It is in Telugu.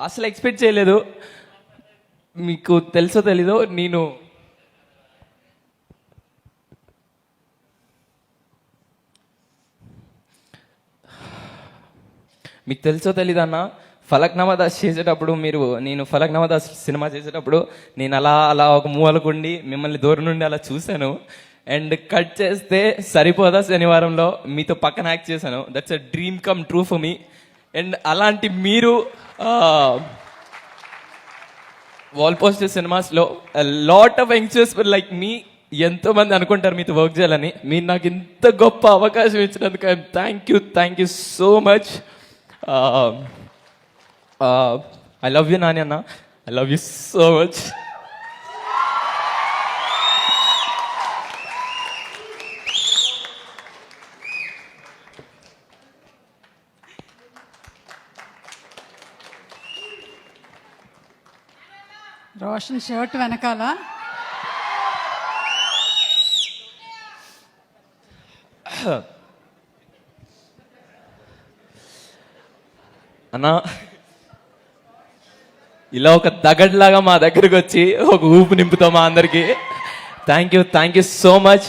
అసలు ఎక్స్పెక్ట్ చేయలేదు. మీకు తెలుసో తెలీదో మీకు తెలుసో తెలీదన్న, ఫలక్నామా దాస్ చేసేటప్పుడు నేను ఫలక్నామా దాస్ సినిమా చేసేటప్పుడు నేను అలా ఒక మూలకుండి మిమ్మల్ని దూరం నుండి అలా చూశాను. అండ్ కట్ చేస్తే సరిపోదా శనివారంలో మీతో పక్కన యాక్ట్ చేశాను. That's a dream come true for me. And అలాంటి మీరు వాల్ పోస్టర్ సినిమాస్లో లాట్ ఆఫ్ యంగ్స్టర్స్ లైక్ మీ ఎంతో మంది అనుకుంటారు మీతో వర్క్ చేయాలని. మీరు నాకు ఇంత గొప్ప అవకాశం ఇచ్చినందుకు thank you so much. I love you Nani అన్న, I love you so much. Roshan shirt వెనకాల అన్న ఇలా ఒక దగడ్లాగా మా దగ్గరికి వచ్చి ఒక ఊపు నింపుతాం మా అందరికి. Thank you so much.